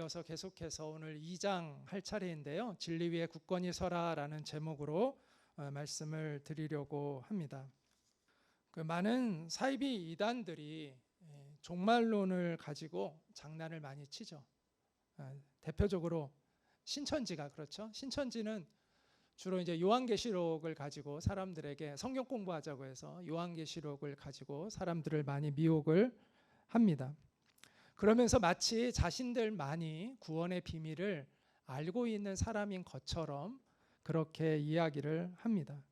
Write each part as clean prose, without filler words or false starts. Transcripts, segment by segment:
이어서 계속해서 오늘 2장 할 차례인데요. 진리 위에 굳건히 서라라는 제목으로 말씀을 드리려고 합니다. 그 많은 사이비 이단들이 종말론을 가지고 장난을 많이 치죠. 대표적으로 신천지가 그렇죠. 신천지는 주로 이제 요한계시록을 가지고 사람들에게 성경 공부하자고 해서 요한계시록을 가지고 사람들을 많이 미혹을 합니다. 그러면서 마치 자신들만이 구원의 비밀을 알고 있는 사람인 것처럼 그렇게 이야기를 합니다.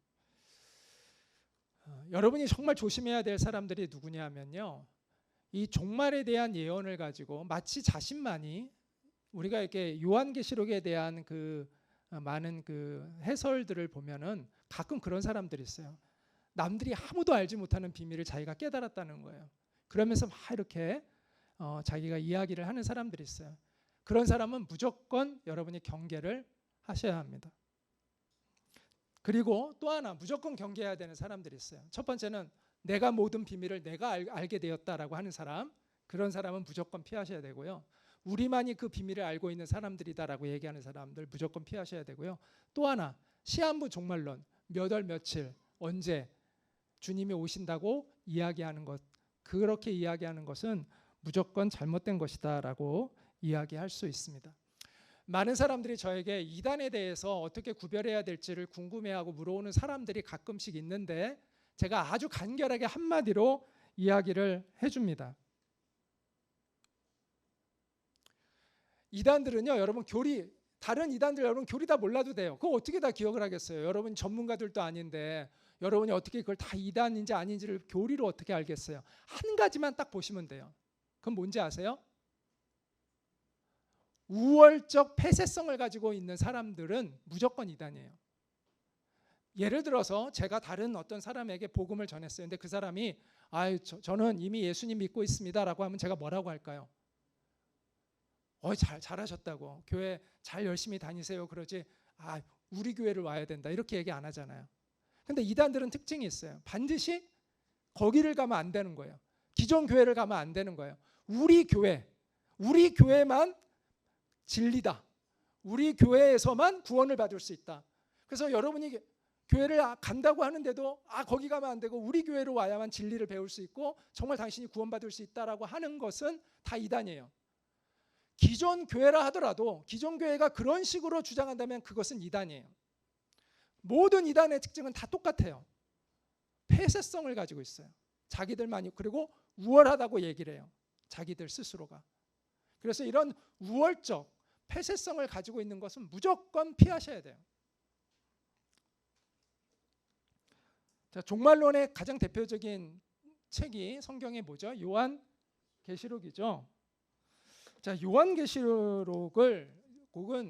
여러분이 정말 조심해야 될 사람들이 누구냐면요, 이 종말에 대한 예언을 가지고 마치 자신만이, 우리가 이렇게 요한계시록에 대한 그 많은 그 해설들을 보면은 가끔 그런 사람들이 있어요. 남들이 아무도 알지 못하는 비밀을 자기가 깨달았다는 거예요. 그러면서 막 이렇게 자기가 이야기를 하는 사람들이 있어요. 그런 사람은 무조건 여러분이 경계를 하셔야 합니다. 그리고 또 하나 무조건 경계해야 되는 사람들이 있어요. 첫 번째는 내가 모든 비밀을 내가 알게 되었다라고 하는 사람, 그런 사람은 무조건 피하셔야 되고요. 우리만이 그 비밀을 알고 있는 사람들이다라고 얘기하는 사람들 무조건 피하셔야 되고요. 또 하나 시한부 종말론, 몇 월 며칠 언제 주님이 오신다고 이야기하는 것, 그렇게 이야기하는 것은 무조건 잘못된 것이다 라고 이야기할 수 있습니다. 많은 사람들이 저에게 이단에 대해서 어떻게 구별해야 될지를 궁금해하고 물어오는 사람들이 가끔씩 있는데 제가 아주 간결하게 한마디로 이야기를 해줍니다. 이단들은요, 여러분 다른 이단들 여러분 교리 다 몰라도 돼요. 그거 어떻게 다 기억을 하겠어요? 여러분 전문가들도 아닌데 여러분이 어떻게 그걸 다 이단인지 아닌지를 교리로 어떻게 알겠어요? 한 가지만 딱 보시면 돼요. 그건 뭔지 아세요? 우월적 폐쇄성을 가지고 있는 사람들은 무조건 이단이에요. 예를 들어서 제가 다른 어떤 사람에게 복음을 전했어요. 근데 그 사람이 저는 이미 예수님 믿고 있습니다 라고 하면 제가 뭐라고 할까요? 잘하셨다고, 교회 잘 열심히 다니세요 그러지, 우리 교회를 와야 된다 이렇게 얘기 안 하잖아요. 근데 이단들은 특징이 있어요. 반드시 거기를 가면 안 되는 거예요. 기존 교회를 가면 안 되는 거예요. 우리 교회만 진리다. 우리 교회에서만 구원을 받을 수 있다. 그래서 여러분이 교회를 간다고 하는데도 거기 가면 안 되고 우리 교회로 와야만 진리를 배울 수 있고 정말 당신이 구원받을 수 있다라고 하는 것은 다 이단이에요. 기존 교회라 하더라도 기존 교회가 그런 식으로 주장한다면 그것은 이단이에요. 모든 이단의 특징은 다 똑같아요. 폐쇄성을 가지고 있어요. 자기들만이, 그리고 우월하다고 얘기를 해요. 자기들 스스로가. 그래서 이런 우월적 폐쇄성을 가지고 있는 것은 무조건 피하셔야 돼요. 자, 종말론의 가장 대표적인 책이 성경에 뭐죠? 요한계시록이죠. 자, 요한계시록은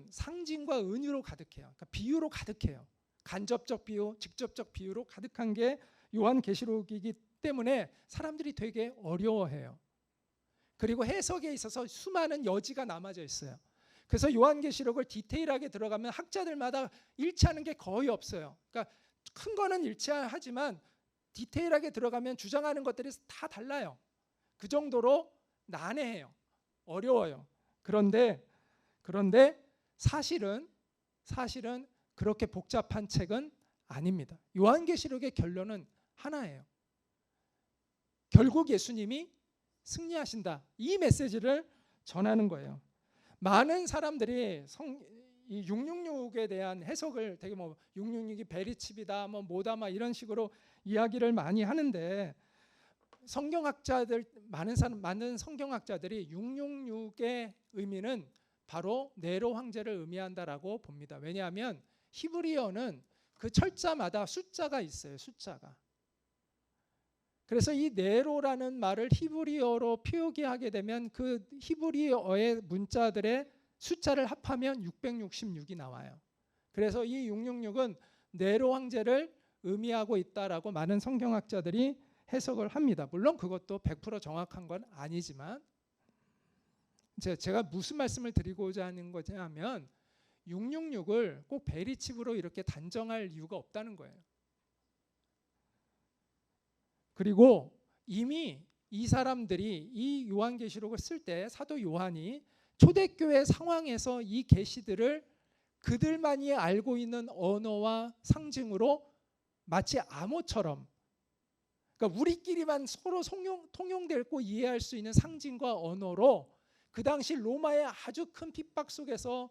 상징과 은유로 가득해요. 그러니까 비유로 가득해요. 간접적 비유, 직접적 비유로 가득한 게 요한계시록이기 때문에 사람들이 되게 어려워해요. 그리고 해석에 있어서 수많은 여지가 남아져 있어요. 그래서 요한계시록을 디테일하게 들어가면 학자들마다 일치하는 게 거의 없어요. 그러니까 큰 거는 일치하지만 디테일하게 들어가면 주장하는 것들이 다 달라요. 그 정도로 난해해요. 어려워요. 그런데 사실은 그렇게 복잡한 책은 아닙니다. 요한계시록의 결론은 하나예요. 결국 예수님이 승리하신다. 이 메시지를 전하는 거예요. 많은 사람들이 이 666에 대한 해석을 되게 666이 베리칩이다, 뭐다 이런 식으로 이야기를 많이 하는데 많은 성경학자들이 666의 의미는 바로 네로 황제를 의미한다라고 봅니다. 왜냐하면 히브리어는 그 철자마다 숫자가 있어요. 숫자가. 그래서 이 네로라는 말을 히브리어로 표기하게 되면 그 히브리어의 문자들의 숫자를 합하면 666이 나와요. 그래서 이 666은 네로 황제를 의미하고 있다라고 많은 성경학자들이 해석을 합니다. 물론 그것도 100% 정확한 건 아니지만 제가 무슨 말씀을 드리고자 하는 거냐면 666을 꼭 베리칩으로 이렇게 단정할 이유가 없다는 거예요. 그리고 이미 이 사람들이 이 요한계시록을 쓸 때 사도 요한이 초대교회 상황에서 이 계시들을 그들만이 알고 있는 언어와 상징으로 마치 암호처럼, 그러니까 우리끼리만 서로 통용되고 이해할 수 있는 상징과 언어로 그 당시 로마의 아주 큰 핍박 속에서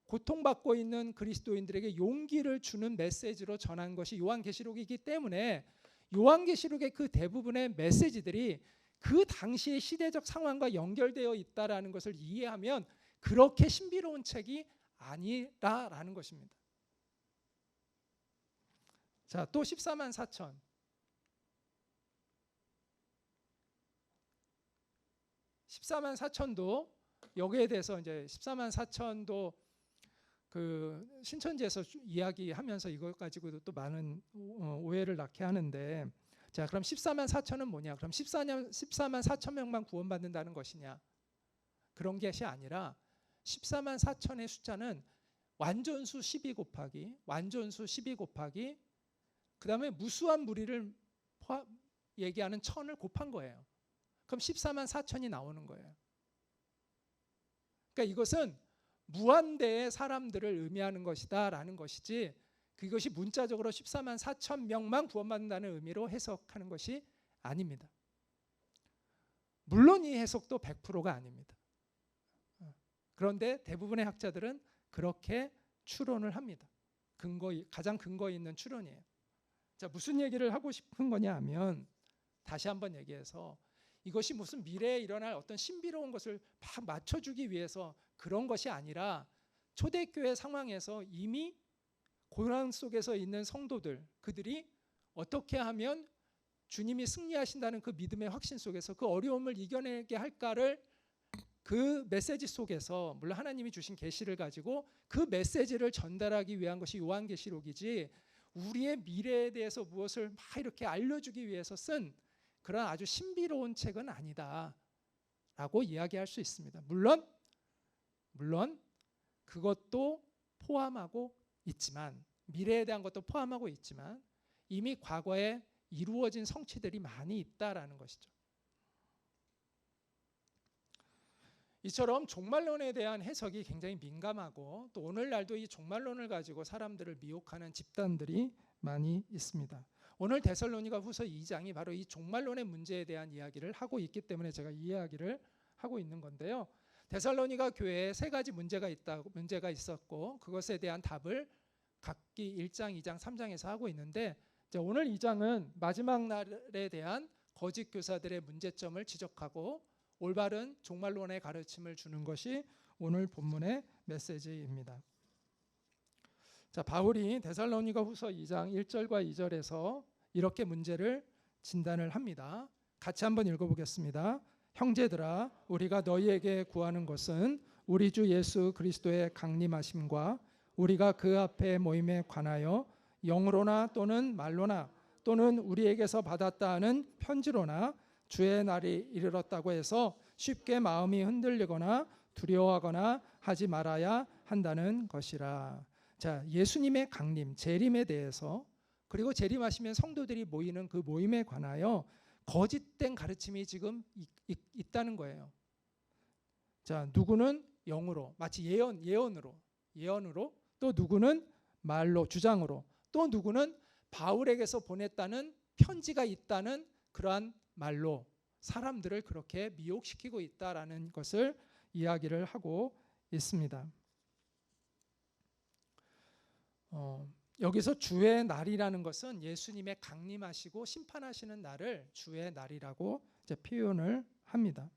고통받고 있는 그리스도인들에게 용기를 주는 메시지로 전한 것이 요한계시록이기 때문에 요한계시록의 그 대부분의 메시지들이 그 당시의 시대적 상황과 연결되어 있다라는 것을 이해하면 그렇게 신비로운 책이 아니라라는 것입니다. 자, 또 14만 4천. 14만 4천도 여기에 대해서 이제 14만 4천도 그 신천지에서 이야기하면서 이걸 가지고도 또 많은 오해를 낳게 하는데, 자, 그럼 14만 4천은 뭐냐? 그럼 14만 4천 명만 구원받는다는 것이냐? 그런 것이 아니라 14만 4천의 숫자는 완전수 12 곱하기 그 다음에 무수한 무리를 얘기하는 천을 곱한 거예요. 그럼 14만 4천이 나오는 거예요. 그러니까 이것은 무한대의 사람들을 의미하는 것이다 라는 것이지, 그것이 문자적으로 14만 4천 명만 구원받는다는 의미로 해석하는 것이 아닙니다. 물론 이 해석도 100%가 아닙니다. 그런데 대부분의 학자들은 그렇게 추론을 합니다. 가장 근거 있는 추론이에요. 자, 무슨 얘기를 하고 싶은 거냐 하면, 다시 한번 얘기해서 이것이 무슨 미래에 일어날 어떤 신비로운 것을 막 맞춰주기 위해서 그런 것이 아니라, 초대교회 상황에서 이미 고난 속에서 있는 성도들, 그들이 어떻게 하면 주님이 승리하신다는 그 믿음의 확신 속에서 그 어려움을 이겨내게 할까를 그 메시지 속에서, 물론 하나님이 주신 계시를 가지고 그 메시지를 전달하기 위한 것이 요한계시록이지, 우리의 미래에 대해서 무엇을 막 이렇게 알려주기 위해서 쓴 그런 아주 신비로운 책은 아니다라고 이야기할 수 있습니다. 물론 그것도 포함하고 있지만, 미래에 대한 것도 포함하고 있지만 이미 과거에 이루어진 성취들이 많이 있다라는 것이죠. 이처럼 종말론에 대한 해석이 굉장히 민감하고, 또 오늘날도 이 종말론을 가지고 사람들을 미혹하는 집단들이 많이 있습니다. 오늘 데살로니가후서 2장이 바로 이 종말론의 문제에 대한 이야기를 하고 있기 때문에 제가 이 이야기를 하고 있는 건데요. 데살로니가 교회에 세 가지 문제가 있었고, 그것에 대한 답을 각기 1장, 2장, 3장에서 하고 있는데, 오늘 2장은 마지막 날에 대한 거짓 교사들의 문제점을 지적하고 올바른 종말론의 가르침을 주는 것이 오늘 본문의 메시지입니다. 자, 바울이 데살로니가후서 2장 1절과 2절에서 이렇게 문제를 진단을 합니다. 같이 한번 읽어보겠습니다. 형제들아, 우리가 너희에게 구하는 것은 우리 주 예수 그리스도의 강림하심과 우리가 그 앞에 모임에 관하여 영으로나 또는 말로나 또는 우리에게서 받았다 하는 편지로나 주의 날이 이르렀다고 해서 쉽게 마음이 흔들리거나 두려워하거나 하지 말아야 한다는 것이라. 자, 예수님의 강림, 재림에 대해서, 그리고 재림하시면 성도들이 모이는 그 모임에 관하여 거짓된 가르침이 지금 있다는 거예요. 자, 누구는 영으로, 마치 예언으로, 또 누구는 말로, 주장으로, 또 누구는 바울에게서 보냈다는 편지가 있다는 그러한 말로 사람들을 그렇게 미혹시키고 있다라는 것을 이야기를 하고 있습니다. 여기서 주의 날이라는 것은 예수님의 강림하시고 심판하시는 날을 주의 날이라고 이제 표현을 합니다.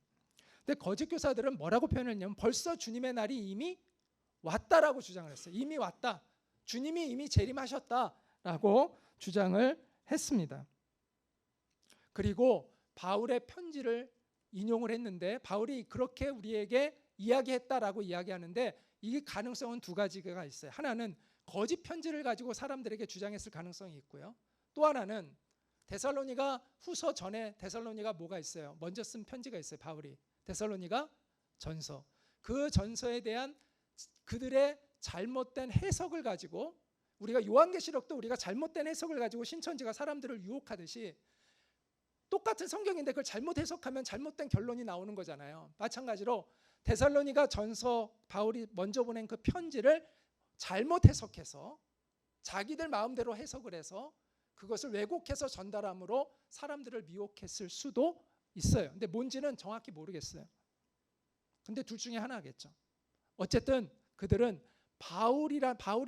근데 거짓 교사들은 뭐라고 표현했냐면, 벌써 주님의 날이 이미 왔다라고 주장을 했어요. 이미 왔다. 주님이 이미 재림하셨다라고 주장을 했습니다. 그리고 바울의 편지를 인용을 했는데, 바울이 그렇게 우리에게 이야기했다라고 이야기하는데, 이 가능성은 두 가지가 있어요. 하나는 거짓 편지를 가지고 사람들에게 주장했을 가능성이 있고요. 또 하나는 데살로니가 후서 전에 데살로니가 뭐가 있어요? 먼저 쓴 편지가 있어요. 바울이 데살로니가 전서. 그 전서에 대한 그들의 잘못된 해석을 가지고, 우리가 요한계시록도 우리가 잘못된 해석을 가지고 신천지가 사람들을 유혹하듯이 똑같은 성경인데 그걸 잘못 해석하면 잘못된 결론이 나오는 거잖아요. 마찬가지로 데살로니가 전서 바울이 먼저 보낸 그 편지를 잘못 해석해서 자기들 마음대로 해석을 해서 그것을 왜곡해서 전달함으로 사람들을 미혹했을 수도 있어요. 근데 뭔지는 정확히 모르겠어요. 근데 둘 중에 하나겠죠. 어쨌든 그들은 바울이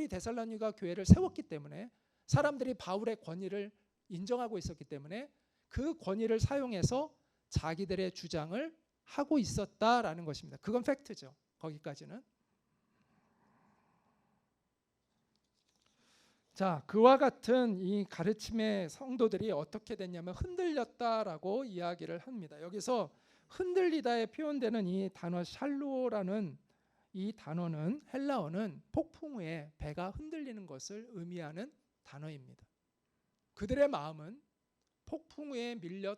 데살로니가 교회를 세웠기 때문에 사람들이 바울의 권위를 인정하고 있었기 때문에 그 권위를 사용해서 자기들의 주장을 하고 있었다라는 것입니다. 그건 팩트죠. 거기까지는. 자, 그와 같은 이 가르침의 성도들이 어떻게 됐냐면 흔들렸다라고 이야기를 합니다. 여기서 흔들리다에 표현되는 이 단어 샬로라는 이 단어는 헬라어는 폭풍 후에 배가 흔들리는 것을 의미하는 단어입니다. 그들의 마음은 폭풍 후에 밀려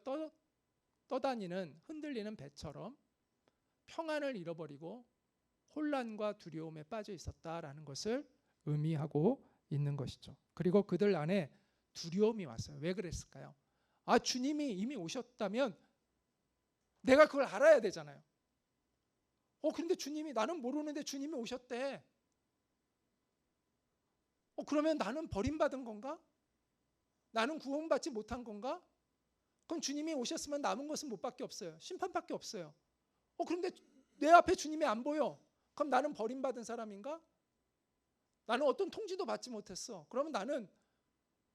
떠다니는 흔들리는 배처럼 평안을 잃어버리고 혼란과 두려움에 빠져 있었다라는 것을 의미하고 있는 것이죠. 그리고 그들 안에 두려움이 왔어요. 왜 그랬을까요? 주님이 이미 오셨다면 내가 그걸 알아야 되잖아요. 그런데 주님이, 나는 모르는데 주님이 오셨대. 그러면 나는 버림받은 건가? 나는 구원받지 못한 건가? 그럼 주님이 오셨으면 남은 것은 뭐밖에 없어요. 심판밖에 없어요. 그런데 내 앞에 주님이 안 보여. 그럼 나는 버림받은 사람인가? 나는 어떤 통지도 받지 못했어. 그러면 나는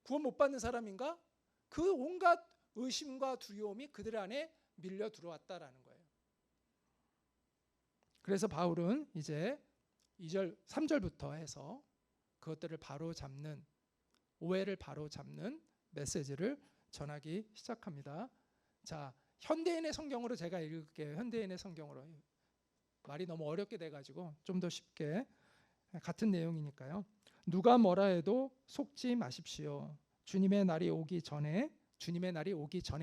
구원 못 받는 사람인가? 그 온갖 의심과 두려움이 그들 안에 밀려 들어왔다라는 거예요. 그래서 바울은 이제 2절, 3절부터 해서 그것들을 바로잡는, 오해를 바로잡는 메시지를 전하기 시작합니다. 자, 현대인의 성경으로 제가 읽을게요. 현대인의 성경으로. 말이 너무 어렵게 돼가지고 좀 더 쉽게, 같은 내용이니까요. 누가 뭐라 해도 속지 마십시오. 주님의 날이 오기 전에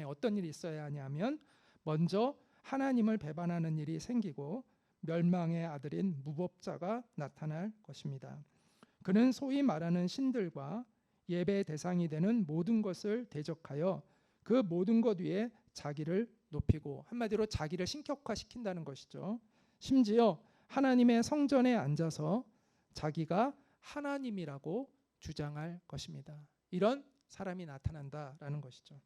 어떤 일이 있어야 하냐면 먼저 하나님을 배반하는 일이 생기고 멸망의 아들인 무법자가 나타날 것입니다. 그는 소위 말하는 신들과 예배의 대상이 되는 모든 것을 대적하여 그 모든 것 위에 자기를 높이고, 한마디로 자기를 신격화시킨다는 것이죠. 심지어 하나님의 성전에 앉아서 자기가 하나님이라고 주장할 것입니다. 이런 사람이 나타난다라는 것이죠.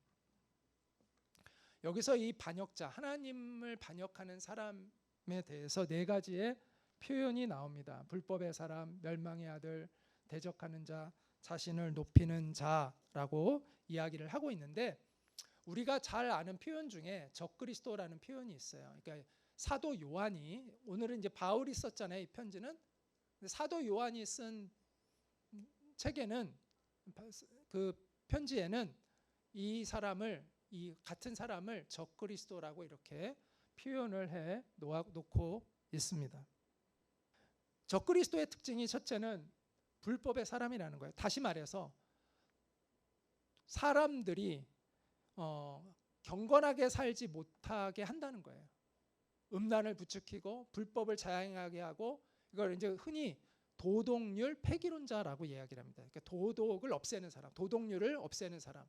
여기서 이 반역자, 하나님을 반역하는 사람에 대해서 네 가지의 표현이 나옵니다. 불법의 사람, 멸망의 아들, 대적하는 자, 자신을 높이는 자라고 이야기를 하고 있는데, 우리가 잘 아는 표현 중에 적그리스도라는 표현이 있어요. 그러니까 사도 요한이, 오늘은 이제 바울이 썼잖아요, 이 편지는. 사도 요한이 쓴 책에는, 그 편지에는 이 같은 사람을 적그리스도라고 이렇게 표현을 해 놓고 있습니다. 적그리스도의 특징이 첫째는 불법의 사람이라는 거예요. 다시 말해서 사람들이 경건하게 살지 못하게 한다는 거예요. 음란을 부추기고 불법을 자행하게 하고, 이걸 이제 흔히 도덕률 폐기론자라고 이야기를 합니다. 그러니까 도덕을 없애는 사람, 도덕률을 없애는 사람,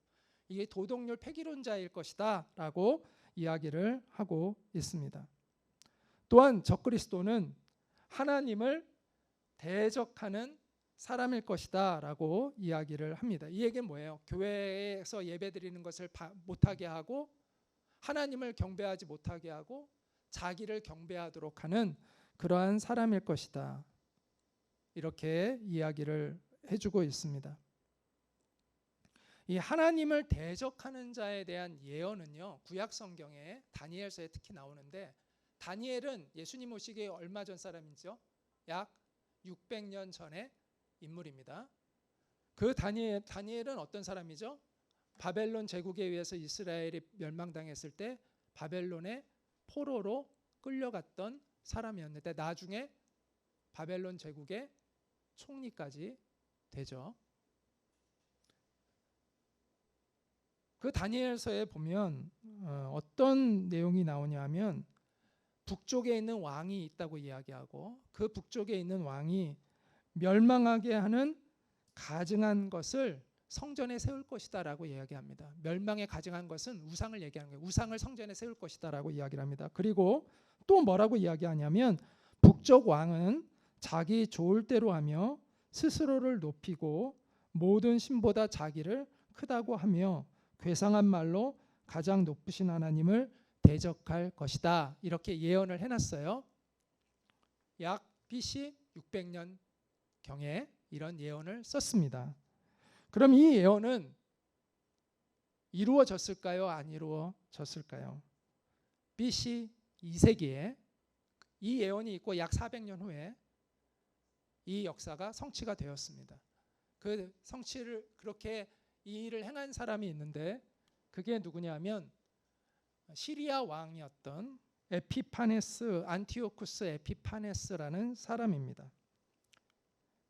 이게 도덕률 폐기론자일 것이다라고 이야기를 하고 있습니다. 또한 적그리스도는 하나님을 대적하는 사람일 것이다라고 이야기를 합니다. 이 얘기는 뭐예요? 교회에서 예배드리는 것을 못하게 하고, 하나님을 경배하지 못하게 하고, 자기를 경배하도록 하는 그러한 사람일 것이다, 이렇게 이야기를 해주고 있습니다. 이 하나님을 대적하는 자에 대한 예언은요, 구약 성경에 다니엘서에 특히 나오는데, 다니엘은 예수님 오시기 얼마 전 사람이죠? 약 600년 전의 인물입니다. 그 다니엘은 어떤 사람이죠? 바벨론 제국에 의해서 이스라엘이 멸망당했을 때 바벨론의 포로로 끌려갔던 사람이었는데, 나중에 바벨론 제국의 총리까지 되죠. 그 다니엘서에 보면 어떤 내용이 나오냐면, 북쪽에 있는 왕이 있다고 이야기하고, 그 북쪽에 있는 왕이 멸망하게 하는 가증한 것을 성전에 세울 것이다라고 이야기합니다. 멸망에 가증한 것은 우상을 얘기하는 거예요. 우상을 성전에 세울 것이다라고 이야기를 합니다. 그리고 또 뭐라고 이야기하냐면 북쪽 왕은 자기 좋을 대로 하며 스스로를 높이고 모든 신보다 자기를 크다고 하며 괴상한 말로 가장 높으신 하나님을 대적할 것이다. 이렇게 예언을 해놨어요. 약 BC 600년 경에 이런 예언을 썼습니다. 그럼 이 예언은 이루어졌을까요? 안 이루어졌을까요? BC 2세기에 이 예언이 있고 약 400년 후에 이 역사가 성취가 되었습니다. 그 성취를 그렇게 이 일을 행한 사람이 있는데 그게 누구냐면 시리아 왕이었던 에피파네스, 안티오쿠스 에피파네스라는 사람입니다.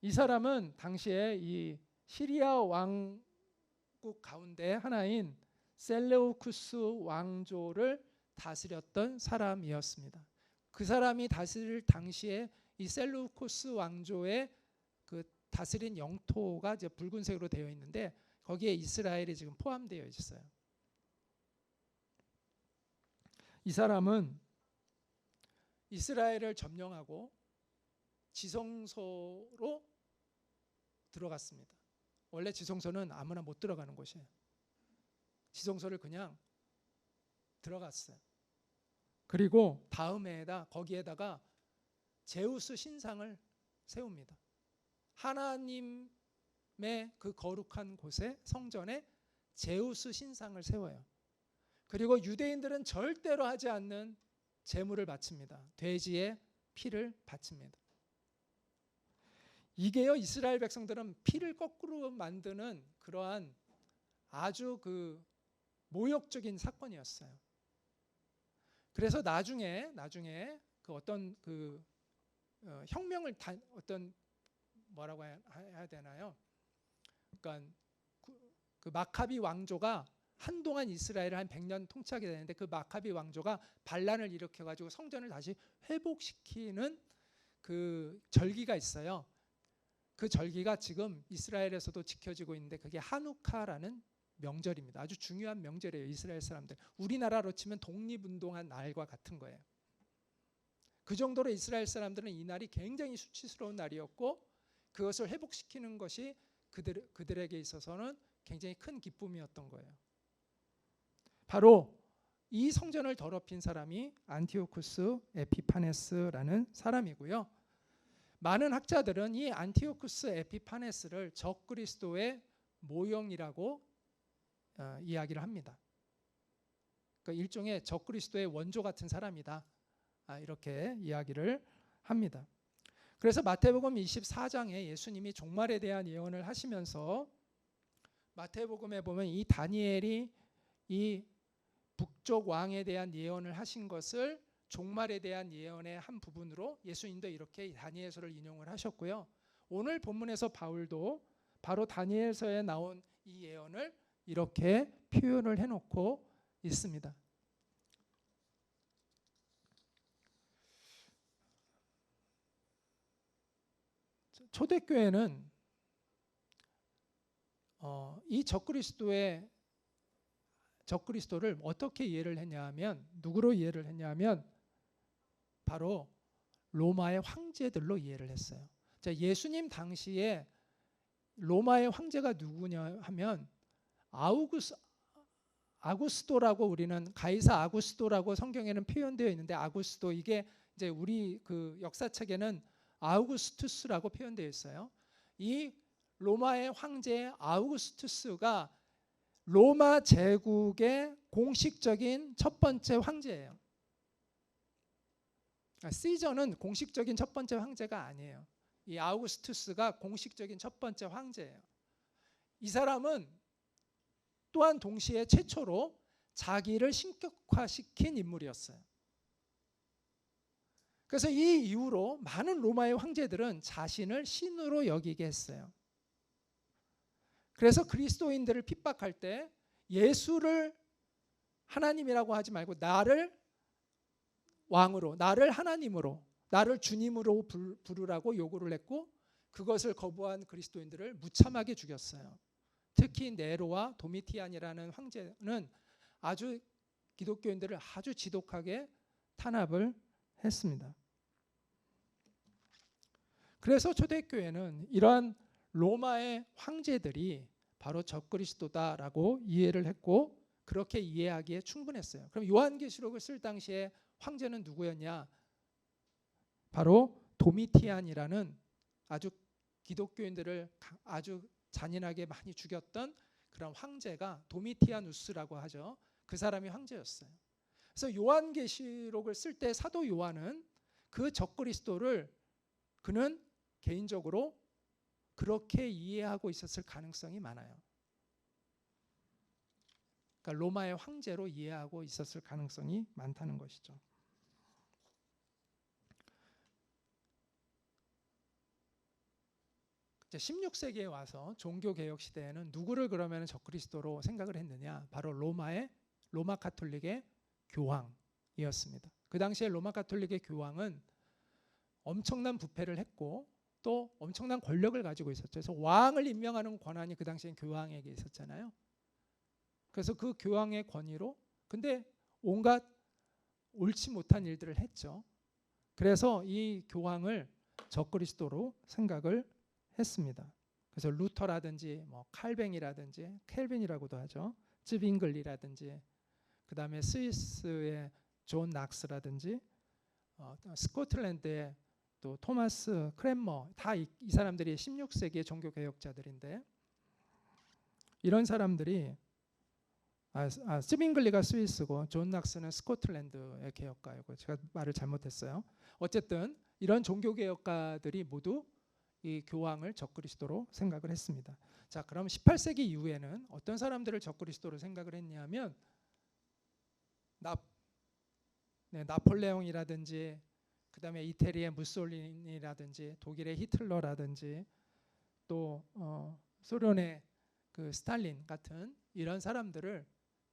이 사람은 당시에 이 시리아 왕국 가운데 하나인 셀레우쿠스 왕조를 다스렸던 사람이었습니다. 그 사람이 다스릴 당시에 이 셀루쿠스 왕조의 그 다스린 영토가 이제 붉은색으로 되어 있는데 거기에 이스라엘이 지금 포함되어 있어요. 이 사람은 이스라엘을 점령하고 지성소로 들어갔습니다. 원래 지성소는 아무나 못 들어가는 곳이에요. 지성소를 그냥 들어갔어요. 그리고 다음 해에다 거기에다가 제우스 신상을 세웁니다. 하나님의 그 거룩한 곳에 성전에 제우스 신상을 세워요. 그리고 유대인들은 절대로 하지 않는 제물을 바칩니다. 돼지의 피를 바칩니다. 이게요, 이스라엘 백성들은 피를 거꾸로 만드는 그러한 아주 그 모욕적인 사건이었어요. 그래서 나중에 그 어떤 그 혁명을 어떤 뭐라고 해야 되나요? 그러니까 그 마카비 왕조가 한동안 이스라엘을 한 100년 통치하게 되는데 그 마카비 왕조가 반란을 일으켜가지고 성전을 다시 회복시키는 그 절기가 있어요. 그 절기가 지금 이스라엘에서도 지켜지고 있는데 그게 하누카라는 명절입니다. 아주 중요한 명절이에요. 이스라엘 사람들. 우리나라로 치면 독립운동한 날과 같은 거예요. 그 정도로 이스라엘 사람들은 이 날이 굉장히 수치스러운 날이었고 그것을 회복시키는 것이 그들에게 있어서는 굉장히 큰 기쁨이었던 거예요. 바로 이 성전을 더럽힌 사람이 안티오쿠스 에피파네스라는 사람이고요. 많은 학자들은 이 안티오쿠스 에피파네스를 적그리스도의 모형이라고 이야기를 합니다. 그러니까 일종의 적그리스도의 원조 같은 사람이다. 이렇게 이야기를 합니다. 그래서 마태복음 24장에 예수님이 종말에 대한 예언을 하시면서 마태복음에 보면 이 다니엘이 이 북쪽 왕에 대한 예언을 하신 것을 종말에 대한 예언의 한 부분으로 예수님도 이렇게 다니엘서를 인용을 하셨고요. 오늘 본문에서 바울도 바로 다니엘서에 나온 이 예언을 이렇게 표현을 해놓고 있습니다. 초대교회는 이 적그리스도를 어떻게 이해를 했냐 하면 누구로 이해를 했냐 하면 바로 로마의 황제들로 이해를 했어요. 자, 예수님 당시에 로마의 황제가 누구냐 하면 아구스도라고 우리는 가이사 아구스도라고 성경에는 표현되어 있는데 아구스도 이게 이제 우리 그 역사책에는 아우구스투스라고 표현되어 있어요. 이 로마의 황제 아우구스투스가 로마 제국의 공식적인 첫 번째 황제예요. 시저는 공식적인 첫 번째 황제가 아니에요. 이 아우구스투스가 공식적인 첫 번째 황제예요. 이 사람은 또한 동시에 최초로 자기를 신격화시킨 인물이었어요. 그래서 이 이후로 많은 로마의 황제들은 자신을 신으로 여기게 했어요. 그래서 그리스도인들을 핍박할 때 예수를 하나님이라고 하지 말고 나를 왕으로, 나를 하나님으로, 나를 주님으로 부르라고 요구를 했고 그것을 거부한 그리스도인들을 무참하게 죽였어요. 특히 네로와 도미티안이라는 황제는 아주 기독교인들을 아주 지독하게 탄압을 했습니다. 그래서 초대교회는 이러한 로마의 황제들이 바로 적그리스도다라고 이해를 했고 그렇게 이해하기에 충분했어요. 그럼 요한계시록을 쓸 당시에 황제는 누구였냐? 바로 도미티안이라는 아주 기독교인들을 아주 잔인하게 많이 죽였던 그런 황제가 도미티아누스라고 하죠. 그 사람이 황제였어요. 그래서 요한계시록을 쓸 때 사도 요한은 그 적그리스도를 그는 개인적으로 그렇게 이해하고 있었을 가능성이 많아요. 그러니까 로마의 황제로 이해하고 있었을 가능성이 많다는 것이죠. 이제 16세기에 와서 종교개혁 시대에는 누구를 그러면 적그리스도로 생각을 했느냐? 바로 로마 가톨릭의 교황이었습니다. 그 당시에 로마 가톨릭의 교황은 엄청난 부패를 했고 또 엄청난 권력을 가지고 있었죠. 그래서 왕을 임명하는 권한이 그 당시엔 교황에게 있었잖아요. 그래서 그 교황의 권위로 근데 온갖 옳지 못한 일들을 했죠. 그래서 이 교황을 적그리스도로 생각을 했습니다. 그래서 루터라든지 뭐 칼뱅이라든지 켈빈이라고도 하죠. 쯔빙글리라든지 그다음에 스위스의 존 낙스라든지 스코틀랜드의 또 토마스 크랜머 다 이 사람들이 16세기의 종교 개혁자들인데 이런 사람들이 쯔빙글리가 스위스고 존 낙스는 스코틀랜드의 개혁가이고 제가 말을 잘못했어요. 어쨌든 이런 종교 개혁가들이 모두 이 교황을 적그리스도로 생각을 했습니다. 자, 그럼 18세기 이후에는 어떤 사람들을 적그리스도로 생각을 했냐면 나폴레옹이라든지 그다음에 이태리의 무솔리니라든지 독일의 히틀러라든지 또 소련의 그 스탈린 같은 이런 사람들을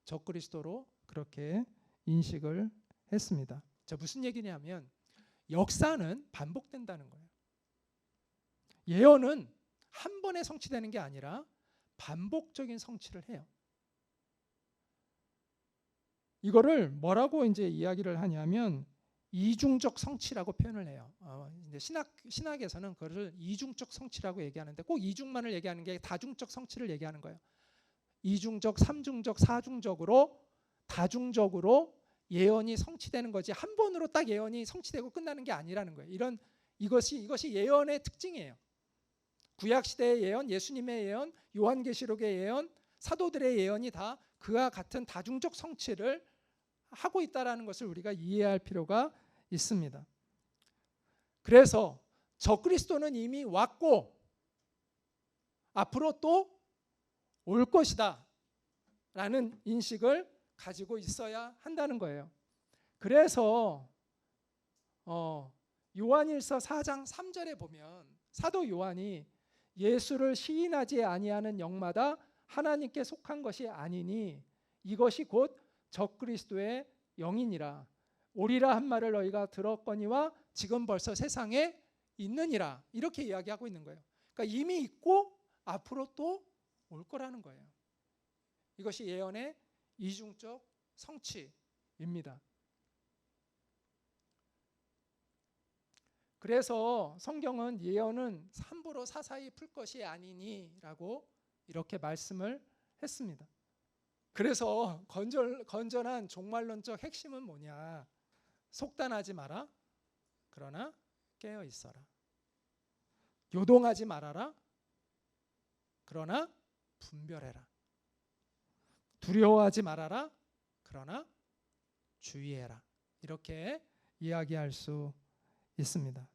적그리스도로 그렇게 인식을 했습니다. 자, 무슨 얘기냐면 역사는 반복된다는 거예요. 예언은 한 번에 성취되는 게 아니라 반복적인 성취를 해요. 이거를 뭐라고 이제 이야기를 하냐면 이중적 성취라고 표현을 해요. 이제 신학에서는 그것을 이중적 성취라고 얘기하는데 꼭 이중만을 얘기하는 게 다중적 성취를 얘기하는 거예요. 이중적, 삼중적, 사중적으로 다중적으로 예언이 성취되는 거지 한 번으로 딱 예언이 성취되고 끝나는 게 아니라는 거예요. 이것이 예언의 특징이에요. 구약 시대의 예언, 예수님의 예언, 요한계시록의 예언, 사도들의 예언이 다 그와 같은 다중적 성취를 하고 있다라는 것을 우리가 이해할 필요가 있습니다. 그래서 적그리스도는 이미 왔고 앞으로 또 올 것이다 라는 인식을 가지고 있어야 한다는 거예요. 그래서 요한일서 4장 3절에 보면 사도 요한이 예수를 시인하지 아니하는 영마다 하나님께 속한 것이 아니니 이것이 곧 적그리스도의 영이니라. 오리라 한 말을 너희가 들었거니와 지금 벌써 세상에 있느니라. 이렇게 이야기하고 있는 거예요. 그러니까 이미 있고 앞으로 또 올 거라는 거예요. 이것이 예언의 이중적 성취입니다. 그래서 성경은 예언은 함부로 사사히 풀 것이 아니니라고 이렇게 말씀을 했습니다. 그래서 건전한 종말론적 핵심은 뭐냐? 속단하지 마라. 그러나 깨어 있어라. 요동하지 말아라. 그러나 분별해라. 두려워하지 말아라. 그러나 주의해라. 이렇게 이야기할 수 있습니다.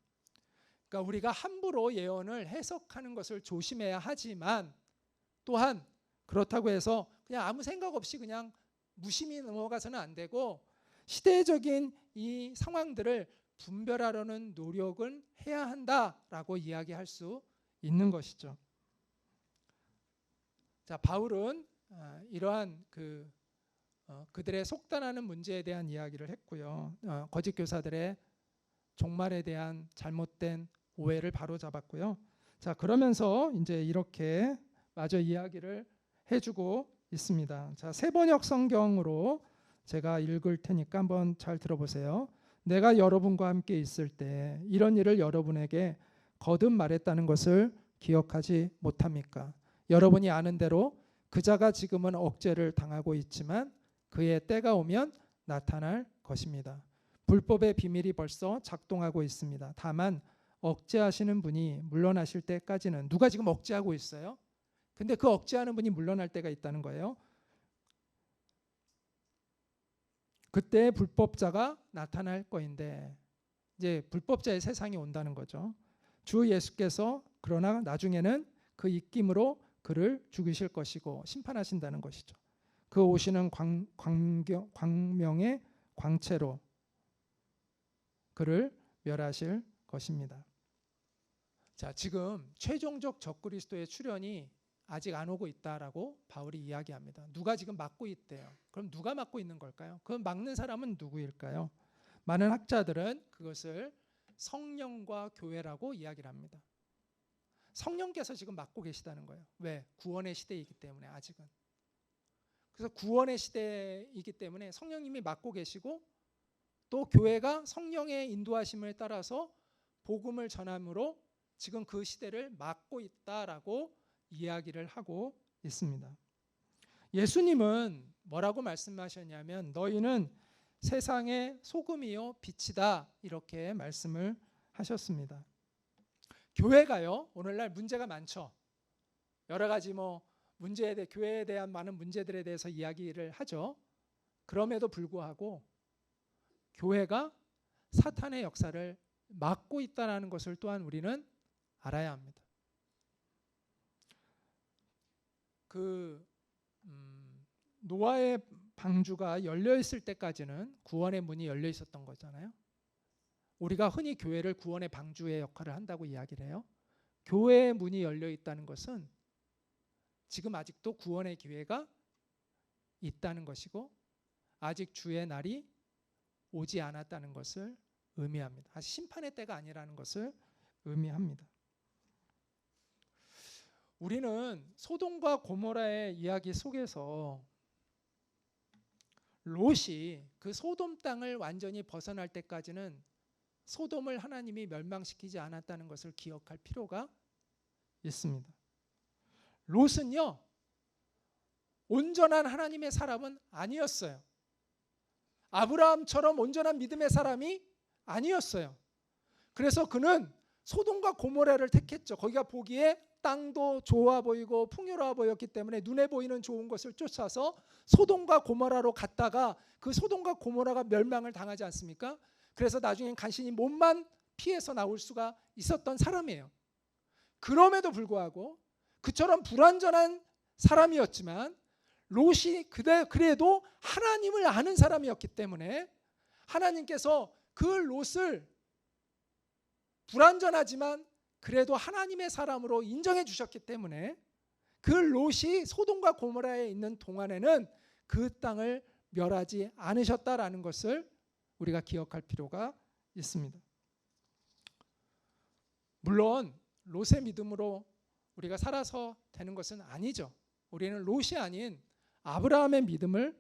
그러니까 우리가 함부로 예언을 해석하는 것을 조심해야 하지만 또한 그렇다고 해서 그냥 아무 생각 없이 그냥 무심히 넘어가서는 안 되고 시대적인 이 상황들을 분별하려는 노력은 해야 한다라고 이야기할 수 있는 것이죠. 자, 바울은 이러한 그들의 속단하는 문제에 대한 이야기를 했고요. 거짓 교사들의 종말에 대한 잘못된 오해를 바로잡았고요. 자, 그러면서 이제 이렇게 마저 이야기를 해주고 있습니다. 자, 세번역 성경으로 제가 읽을 테니까 한번 잘 들어보세요. 내가 여러분과 함께 있을 때 이런 일을 여러분에게 거듭 말했다는 것을 기억하지 못합니까? 여러분이 아는 대로 그자가 지금은 억제를 당하고 있지만 그의 때가 오면 나타날 것입니다. 불법의 비밀이 벌써 작동하고 있습니다. 다만 억제하시는 분이 물러나실 때까지는, 누가 지금 억제하고 있어요? 근데 그 억제하는 분이 물러날 때가 있다는 거예요. 그때 불법자가 나타날 거인데, 이제 불법자의 세상이 온다는 거죠. 주 예수께서 그러나 나중에는 그 입김으로 그를 죽이실 것이고 심판하신다는 것이죠. 그 오시는 광명의 광채로 그를 멸하실 것입니다. 자, 지금 최종적 적그리스도의 출현이 아직 안 오고 있다라고 바울이 이야기합니다. 누가 지금 막고 있대요. 그럼 누가 막고 있는 걸까요? 그 막는 사람은 누구일까요? 많은 학자들은 그것을 성령과 교회라고 이야기를 합니다. 성령께서 지금 막고 계시다는 거예요. 왜? 구원의 시대이기 때문에 아직은. 그래서 구원의 시대이기 때문에 성령님이 막고 계시고 또 교회가 성령의 인도하심을 따라서 복음을 전함으로 지금 그 시대를 막고 있다라고 이야기를 하고 있습니다. 예수님은 뭐라고 말씀하셨냐면 너희는 세상의 소금이요 빛이다 이렇게 말씀을 하셨습니다. 교회가요 오늘날 문제가 많죠. 여러 가지 문제에 대해 교회에 대한 많은 문제들에 대해서 이야기를 하죠. 그럼에도 불구하고 교회가 사탄의 역사를 막고 있다는 것을 또한 우리는 알아야 합니다. 노아의 방주가 열려 있을 때까지는 구원의 문이 열려 있었던 거잖아요. 우리가 흔히 교회를 구원의 방주의 역할을 한다고 이야기를 해요. 교회의 문이 열려 있다는 것은 지금 아직도 구원의 기회가 있다는 것이고 아직 주의 날이 오지 않았다는 것을 의미합니다. 아직 심판의 때가 아니라는 것을 의미합니다. 우리는 소돔과 고모라의 이야기 속에서 롯이 그 소돔 땅을 완전히 벗어날 때까지는 소돔을 하나님이 멸망시키지 않았다는 것을 기억할 필요가 있습니다. 롯은요 온전한 하나님의 사람은 아니었어요. 아브라함처럼 온전한 믿음의 사람이 아니었어요. 그래서 그는 소돔과 고모라를 택했죠. 거기가 보기에 땅도 좋아 보이고 풍요로워 보였기 때문에 눈에 보이는 좋은 것을 쫓아서 소돔과 고모라로 갔다가 그 소돔과 고모라가 멸망을 당하지 않습니까? 그래서 나중엔 간신히 몸만 피해서 나올 수가 있었던 사람이에요. 그럼에도 불구하고 그처럼 불완전한 사람이었지만 롯이 그래도 하나님을 아는 사람이었기 때문에 하나님께서 그 롯을 불완전하지만 그래도 하나님의 사람으로 인정해 주셨기 때문에 그 롯이 소돔과 고모라에 있는 동안에는 그 땅을 멸하지 않으셨다라는 것을 우리가 기억할 필요가 있습니다. 물론 롯의 믿음으로 우리가 살아서 되는 것은 아니죠. 우리는 롯이 아닌 아브라함의 믿음을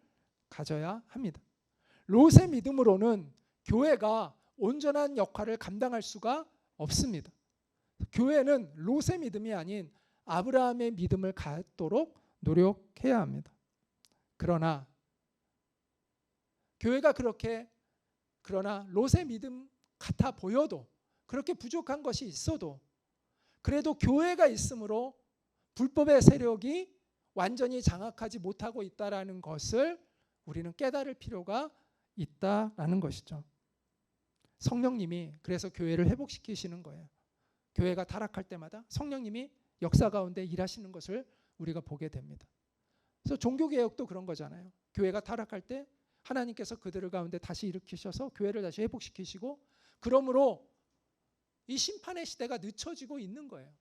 가져야 합니다. 롯의 믿음으로는 교회가 온전한 역할을 감당할 수가 없습니다. 교회는 롯의 믿음이 아닌 아브라함의 믿음을 갖도록 노력해야 합니다. 그러나 교회가 그러나 롯의 믿음 같아 보여도 그렇게 부족한 것이 있어도 그래도 교회가 있으므로 불법의 세력이 완전히 장악하지 못하고 있다라는 것을 우리는 깨달을 필요가 있다라는 것이죠. 성령님이 그래서 교회를 회복시키시는 거예요. 교회가 타락할 때마다 성령님이 역사 가운데 일하시는 것을 우리가 보게 됩니다. 그래서 종교개혁도 그런 거잖아요. 교회가 타락할 때 하나님께서 그들을 가운데 다시 일으키셔서 교회를 다시 회복시키시고 그러므로 이 심판의 시대가 늦춰지고 있는 거예요.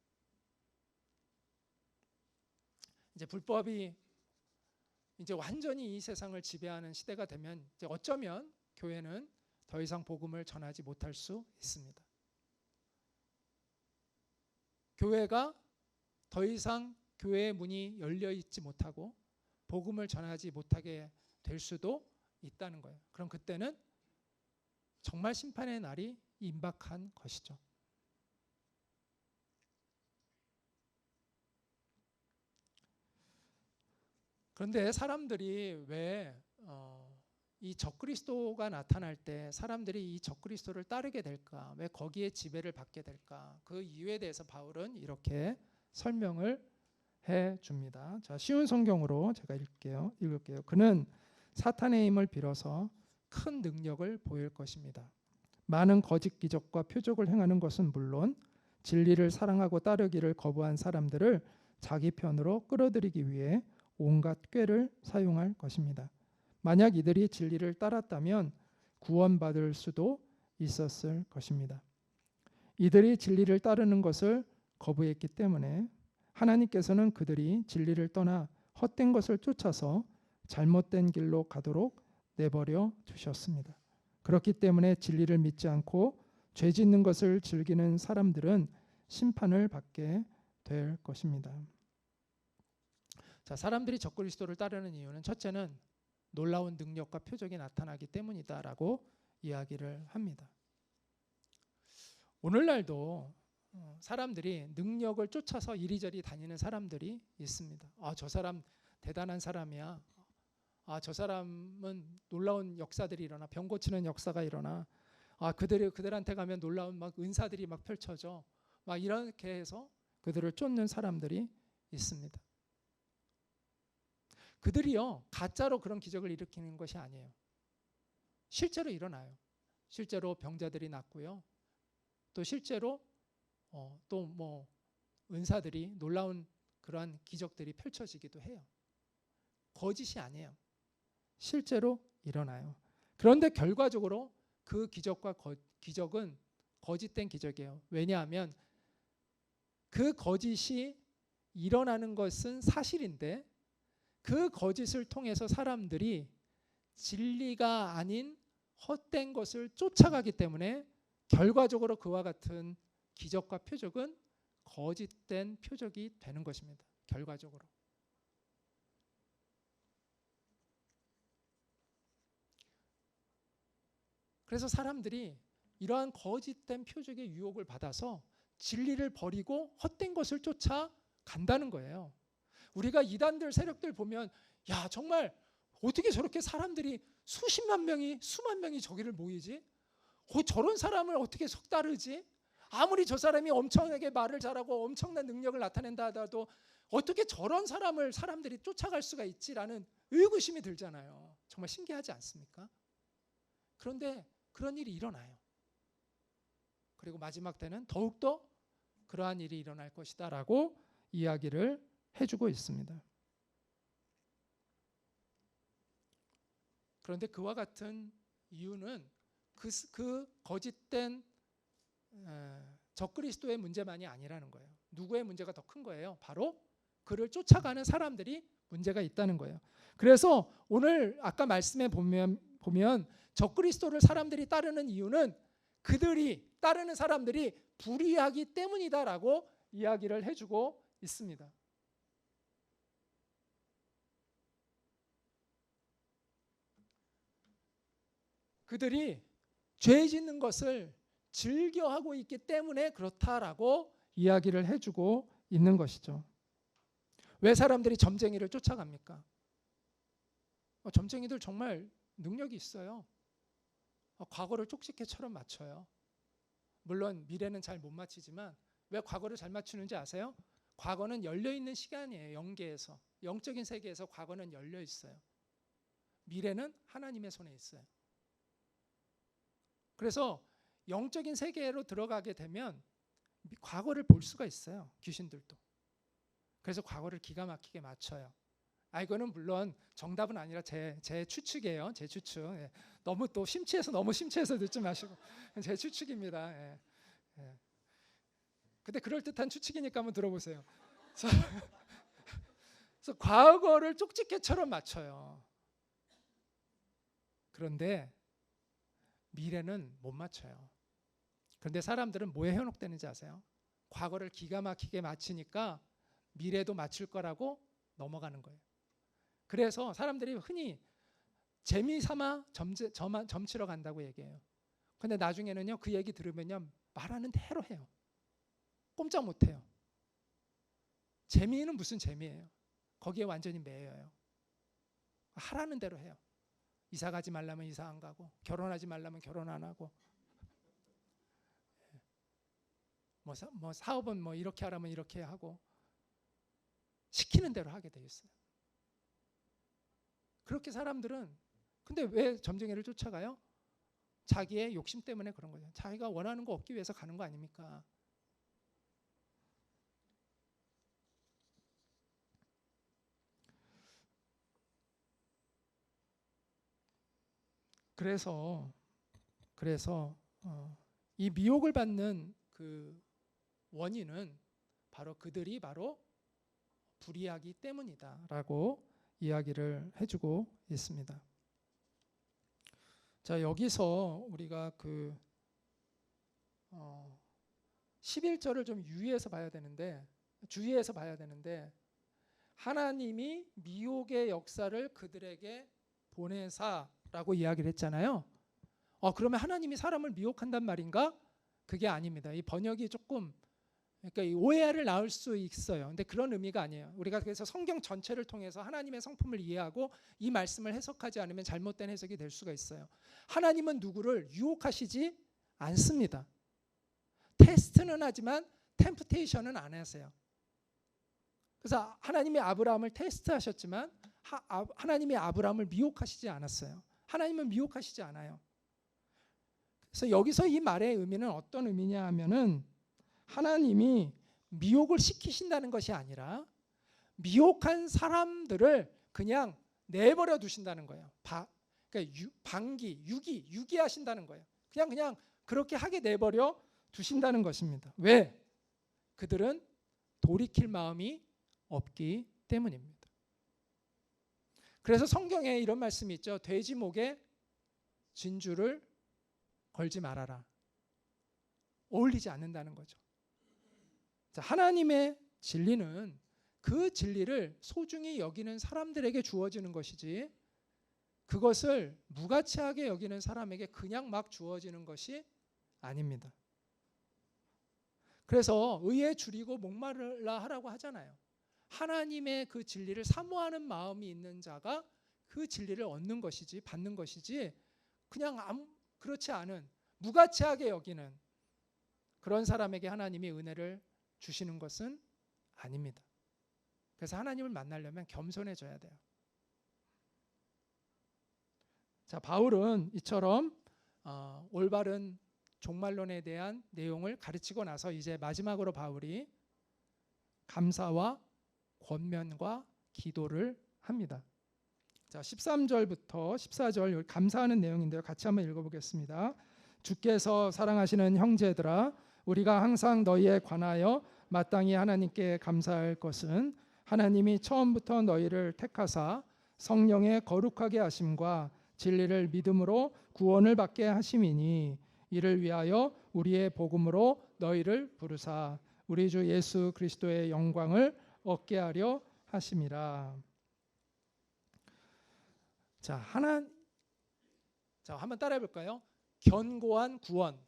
이제 불법이 이제 완전히 이 세상을 지배하는 시대가 되면 이제 어쩌면 교회는 더 이상 복음을 전하지 못할 수 있습니다. 교회가 더 이상 교회의 문이 열려 있지 못하고 복음을 전하지 못하게 될 수도 있다는 거예요. 그럼 그때는 정말 심판의 날이 임박한 것이죠. 그런데 사람들이 왜 이 적그리스도가 나타날 때 사람들이 이 적그리스도를 따르게 될까? 왜 거기에 지배를 받게 될까? 그 이유에 대해서 바울은 이렇게 설명을 해 줍니다. 자, 쉬운 성경으로 제가 읽을게요. 그는 사탄의 힘을 빌어서 큰 능력을 보일 것입니다. 많은 거짓 기적과 표적을 행하는 것은 물론 진리를 사랑하고 따르기를 거부한 사람들을 자기 편으로 끌어들이기 위해 온갖 꾀를 사용할 것입니다. 만약 이들이 진리를 따랐다면 구원받을 수도 있었을 것입니다. 이들이 진리를 따르는 것을 거부했기 때문에 하나님께서는 그들이 진리를 떠나 헛된 것을 쫓아서 잘못된 길로 가도록 내버려 두셨습니다. 그렇기 때문에 진리를 믿지 않고 죄 짓는 것을 즐기는 사람들은 심판을 받게 될 것입니다. 자, 사람들이 적그리스도를 따르는 이유는 첫째는 놀라운 능력과 표적이 나타나기 때문이다라고 이야기를 합니다. 오늘날도 사람들이 능력을 쫓아서 이리저리 다니는 사람들이 있습니다. 저 사람 대단한 사람이야. 저 사람은 놀라운 역사들이 일어나, 병 고치는 역사가 일어나. 그들한테 가면 놀라운 막 은사들이 막 펼쳐져. 막 이렇게 해서 그들을 쫓는 사람들이 있습니다. 그들이요, 가짜로 그런 기적을 일으키는 것이 아니에요. 실제로 일어나요. 실제로 병자들이 낫고요. 또 실제로 또 뭐 은사들이, 놀라운 그러한 기적들이 펼쳐지기도 해요. 거짓이 아니에요. 실제로 일어나요. 그런데 결과적으로 그 기적은 거짓된 기적이에요. 왜냐하면 그 거짓이 일어나는 것은 사실인데 그 거짓을 통해서 사람들이 진리가 아닌 헛된 것을 쫓아가기 때문에 결과적으로 그와 같은 기적과 표적은 거짓된 표적이 되는 것입니다. 결과적으로. 그래서 사람들이 이러한 거짓된 표적의 유혹을 받아서 진리를 버리고 헛된 것을 쫓아간다는 거예요. 우리가 이단들 세력들 보면 정말 어떻게 저렇게 사람들이 수만 명이 저기를 모이지? 저런 사람을 어떻게 속다르지? 아무리 저 사람이 엄청나게 말을 잘하고 엄청난 능력을 나타낸다 하더라도 어떻게 저런 사람을 사람들이 쫓아갈 수가 있지라는 의구심이 들잖아요. 정말 신기하지 않습니까? 그런데 그런 일이 일어나요. 그리고 마지막 때는 더욱더 그러한 일이 일어날 것이다 라고 이야기를 해주고 있습니다. 그런데 그와 같은 이유는 그 거짓된 적그리스도의 문제만이 아니라는 거예요. 누구의 문제가 더 큰 거예요? 바로 그를 쫓아가는 사람들이 문제가 있다는 거예요. 그래서 오늘 아까 말씀에 보면 적그리스도를 사람들이 따르는 이유는 그들이 따르는 사람들이 불의하기 때문이다라고 이야기를 해주고 있습니다. 그들이 죄 짓는 것을 즐겨하고 있기 때문에 그렇다라고 이야기를 해주고 있는 것이죠. 왜 사람들이 점쟁이를 쫓아갑니까? 점쟁이들 정말 능력이 있어요. 과거를 쪽집게처럼 맞춰요. 물론 미래는 잘 못 맞히지만 왜 과거를 잘 맞추는지 아세요? 과거는 열려있는 시간이에요. 영계에서, 영적인 세계에서 과거는 열려 있어요. 미래는 하나님의 손에 있어요. 그래서 영적인 세계로 들어가게 되면 과거를 볼 수가 있어요. 귀신들도. 그래서 과거를 기가 막히게 맞춰요. 이거는 물론 정답은 아니라 제 추측이에요. 제 추측. 예. 너무 심취해서 듣지 마시고 제 추측입니다. 예. 예. 근데 그럴듯한 추측이니까 한번 들어보세요. 그래서 과거를 쪽집게처럼 맞춰요. 그런데 미래는 못 맞춰요. 그런데 사람들은 뭐에 현혹되는지 아세요? 과거를 기가 막히게 맞히니까 미래도 맞출 거라고 넘어가는 거예요. 그래서 사람들이 흔히 재미삼아 점치러 간다고 얘기해요. 근데 나중에는요, 그 얘기 들으면요, 말하는 대로 해요. 꼼짝 못해요. 재미는 무슨 재미예요? 거기에 완전히 매여요. 하라는 대로 해요. 이사 가지 말라면 이사 안 가고, 결혼하지 말라면 결혼 안 하고, 뭐 사업은 뭐 이렇게 하라면 이렇게 하고, 시키는 대로 하게 돼 있어요. 그렇게 사람들은, 근데 왜 점쟁이를 쫓아가요? 자기의 욕심 때문에 그런 거죠. 자기가 원하는 거 얻기 위해서 가는 거 아닙니까? 그래서 이 미혹을 받는 그 원인은 그들이 바로 불의하기 때문이다라고 이야기를 해주고 있습니다. 자, 여기서 우리가 11절을 좀 주의해서 봐야 되는데 하나님이 미혹의 역사를 그들에게 보내사라고 이야기를 했잖아요. 그러면 하나님이 사람을 미혹한단 말인가? 그게 아닙니다. 이 번역이 조금, 그러니까 이 오해를 낳을 수 있어요. 근데 그런 의미가 아니에요. 우리가 그래서 성경 전체를 통해서 하나님의 성품을 이해하고 이 말씀을 해석하지 않으면 잘못된 해석이 될 수가 있어요. 하나님은 누구를 유혹하시지 않습니다. 테스트는 하지만 템프테이션은 안 하세요. 그래서 하나님이 아브라함을 테스트하셨지만 하나님이 아브라함을 미혹하시지 않았어요. 하나님은 미혹하시지 않아요. 그래서 여기서 이 말의 의미는 어떤 의미냐 하면은, 하나님이 미혹을 시키신다는 것이 아니라 미혹한 사람들을 그냥 내버려 두신다는 거예요. 그러니까 유기하신다는 거예요. 그냥 그렇게 하게 내버려 두신다는 것입니다. 왜? 그들은 돌이킬 마음이 없기 때문입니다. 그래서 성경에 이런 말씀이 있죠. 돼지 목에 진주를 걸지 말아라. 어울리지 않는다는 거죠. 자, 하나님의 진리는 그 진리를 소중히 여기는 사람들에게 주어지는 것이지, 그것을 무가치하게 여기는 사람에게 그냥 막 주어지는 것이 아닙니다. 그래서 의에 줄이고 목마르라 하라고 하잖아요. 하나님의 그 진리를 사모하는 마음이 있는 자가 그 진리를 얻는 것이지, 받는 것이지, 그냥 그렇지 않은 무가치하게 여기는 그런 사람에게 하나님이 은혜를 주시는 것은 아닙니다. 그래서 하나님을 만나려면 겸손해져야 돼요. 자, 바울은 이처럼 올바른 종말론에 대한 내용을 가르치고 나서 이제 마지막으로 바울이 감사와 권면과 기도를 합니다. 자, 13절부터 14절 감사하는 내용인데요. 같이 한번 읽어보겠습니다. 주께서 사랑하시는 형제들아, 우리가 항상 너희에 관하여 마땅히 하나님께 감사할 것은 하나님이 처음부터 너희를 택하사 성령의 거룩하게 하심과 진리를 믿음으로 구원을 받게 하심이니, 이를 위하여 우리의 복음으로 너희를 부르사 우리 주 예수 그리스도의 영광을 얻게 하려 하심이라. 자, 한번 따라해 볼까요? 견고한 구원.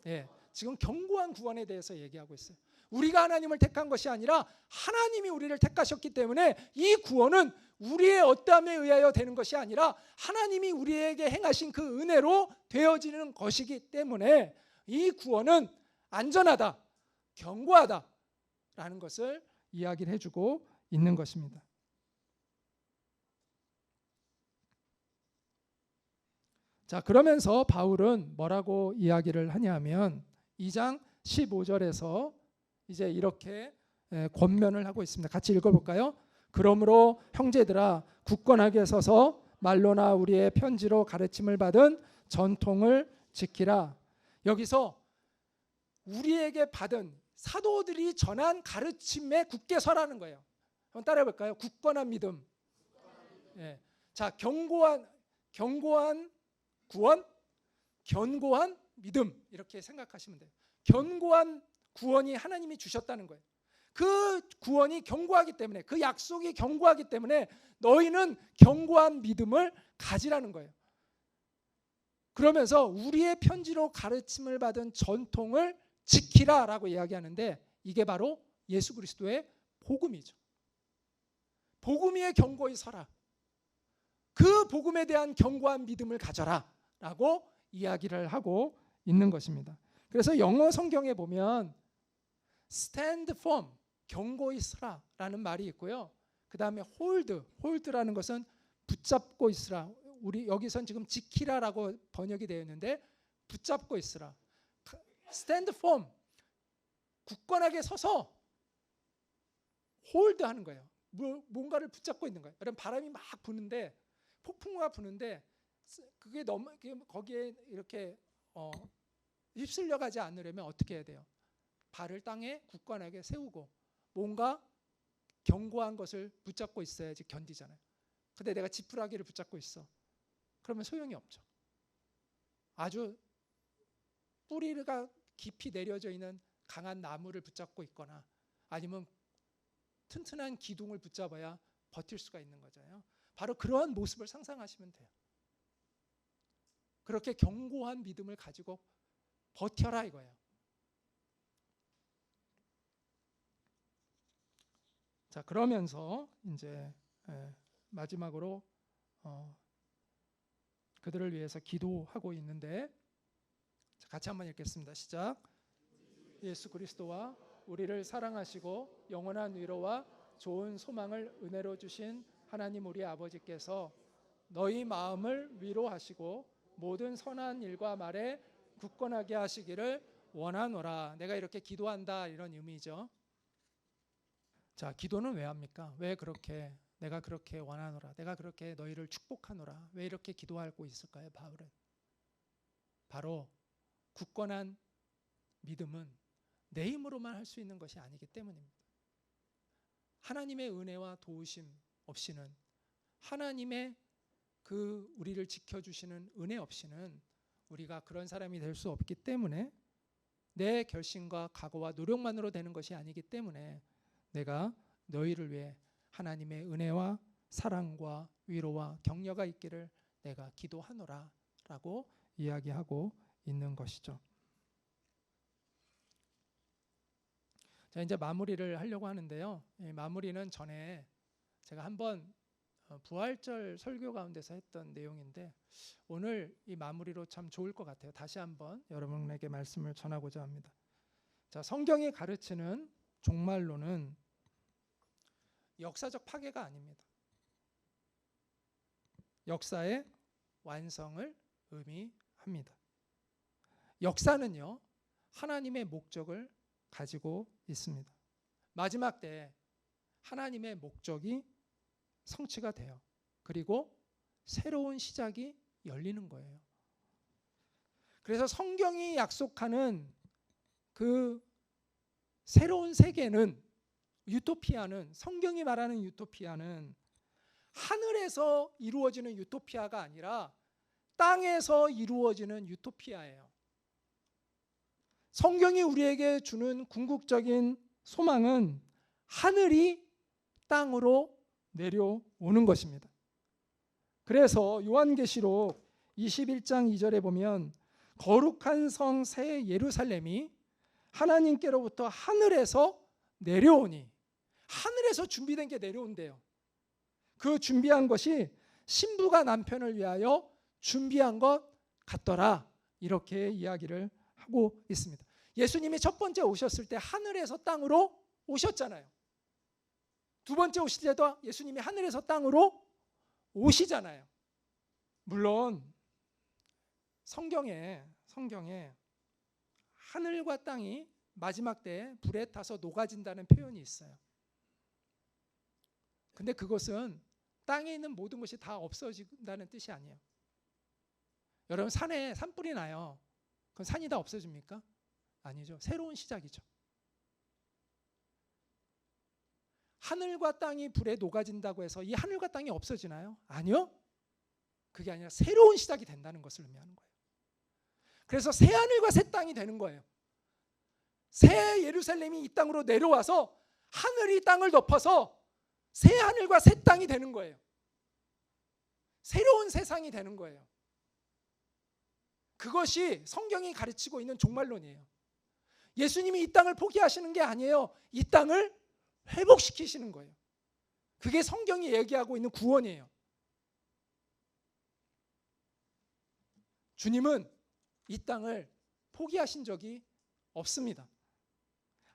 예, 지금 견고한 구원에 대해서 얘기하고 있어요. 우리가 하나님을 택한 것이 아니라 하나님이 우리를 택하셨기 때문에 이 구원은 우리의 어떠함에 의하여 되는 것이 아니라 하나님이 우리에게 행하신 그 은혜로 되어지는 것이기 때문에 이 구원은 안전하다, 견고하다라는 것을 이야기를 해주고 있는 것입니다. 자, 그러면서 바울은 뭐라고 이야기를 하냐면 2장 15절에서 이제 이렇게 권면을 하고 있습니다. 같이 읽어볼까요? 그러므로 형제들아, 굳건하게 서서 말로나 우리의 편지로 가르침을 받은 전통을 지키라. 여기서 우리에게 받은 사도들이 전한 가르침에 굳게 서라는 거예요. 한번 따라해볼까요? 굳건한 믿음. 예. 자, 견고한 구원, 견고한 믿음, 이렇게 생각하시면 돼요. 견고한 구원이 하나님이 주셨다는 거예요. 그 구원이 견고하기 때문에, 그 약속이 견고하기 때문에 너희는 견고한 믿음을 가지라는 거예요. 그러면서 우리의 편지로 가르침을 받은 전통을 지키라라고 이야기하는데, 이게 바로 예수 그리스도의 복음이죠. 복음 위에 견고히 서라. 그 복음에 대한 견고한 믿음을 가져라 라고 이야기를 하고 있는 것입니다. 그래서 영어 성경에 보면 stand firm, 견고히 서라 라는 말이 있고요. 그 다음에 hold라는 것은 붙잡고 있으라. 우리 여기선 지금 지키라라고 번역이 되어 있는데, 붙잡고 있으라. stand firm, 굳건하게 서서 hold 하는 거예요. 뭔가를 붙잡고 있는 거예요. 여러분, 바람이 막 부는데, 폭풍우가 부는데 그게 너무 거기에 이렇게 휩쓸려 가지 않으려면 어떻게 해야 돼요? 발을 땅에 굳건하게 세우고 뭔가 견고한 것을 붙잡고 있어야지 견디잖아요. 근데 내가 지푸라기를 붙잡고 있어. 그러면 소용이 없죠. 아주 뿌리가 깊이 내려져 있는 강한 나무를 붙잡고 있거나 아니면 튼튼한 기둥을 붙잡아야 버틸 수가 있는 거잖아요. 바로 그러한 모습을 상상하시면 돼요. 그렇게 견고한 믿음을 가지고 버텨라 이거예요. 자, 그러면서 이제 마지막으로 그들을 위해서 기도하고 있는데, 같이 한번 읽겠습니다. 시작. 예수 그리스도와 우리를 사랑하시고 영원한 위로와 좋은 소망을 은혜로 주신 하나님 우리 아버지께서 너희 마음을 위로하시고 모든 선한 일과 말에 굳건하게 하시기를 원하노라. 내가 이렇게 기도한다, 이런 의미죠. 자, 기도는 왜 합니까? 왜 그렇게 내가 그렇게 원하노라, 내가 그렇게 너희를 축복하노라, 왜 이렇게 기도하고 있을까요? 바울은 바로 굳건한 믿음은 내 힘으로만 할 수 있는 것이 아니기 때문입니다. 하나님의 은혜와 도우심 없이는, 하나님의 그 우리를 지켜주시는 은혜 없이는 우리가 그런 사람이 될 수 없기 때문에, 내 결심과 각오와 노력만으로 되는 것이 아니기 때문에 내가 너희를 위해 하나님의 은혜와 사랑과 위로와 격려가 있기를 내가 기도하노라 라고 이야기하고 있는 것이죠. 자, 이제 마무리를 하려고 하는데요. 마무리는 전에 제가 한번 부활절 설교 가운데서 했던 내용인데, 오늘 이 마무리로 참 좋을 것 같아요. 다시 한번 여러분에게 말씀을 전하고자 합니다. 자, 성경이 가르치는 종말론은 역사적 파괴가 아닙니다. 역사의 완성을 의미합니다. 역사는요, 하나님의 목적을 가지고 있습니다. 마지막 때 하나님의 목적이 성취가 돼요. 그리고 새로운 시작이 열리는 거예요. 그래서 성경이 약속하는 그 새로운 세계는, 유토피아는, 성경이 말하는 유토피아는 하늘에서 이루어지는 유토피아가 아니라 땅에서 이루어지는 유토피아예요. 성경이 우리에게 주는 궁극적인 소망은 하늘이 땅으로 내려오는 것입니다. 그래서 요한계시록 21장 2절에 보면 거룩한 성 새 예루살렘이 하나님께로부터 하늘에서 내려오니, 하늘에서 준비된 게 내려온대요. 그 준비한 것이 신부가 남편을 위하여 준비한 것 같더라, 이렇게 이야기를 하고 있습니다. 예수님이 첫 번째 오셨을 때 하늘에서 땅으로 오셨잖아요. 두 번째 오실 때도 예수님이 하늘에서 땅으로 오시잖아요. 물론 성경에 하늘과 땅이 마지막 때에 불에 타서 녹아진다는 표현이 있어요. 근데 그것은 땅에 있는 모든 것이 다 없어진다는 뜻이 아니에요. 여러분, 산에 산불이 나요. 그럼 산이 다 없어집니까? 아니죠. 새로운 시작이죠. 하늘과 땅이 불에 녹아진다고 해서 이 하늘과 땅이 없어지나요? 아니요. 그게 아니라 새로운 시작이 된다는 것을 의미하는 거예요. 그래서 새 하늘과 새 땅이 되는 거예요. 새 예루살렘이 이 땅으로 내려와서 하늘이 땅을 덮어서 새 하늘과 새 땅이 되는 거예요. 새로운 세상이 되는 거예요. 그것이 성경이 가르치고 있는 종말론이에요. 예수님이 이 땅을 포기하시는 게 아니에요. 이 땅을 회복시키시는 거예요. 그게 성경이 얘기하고 있는 구원이에요. 주님은 이 땅을 포기하신 적이 없습니다.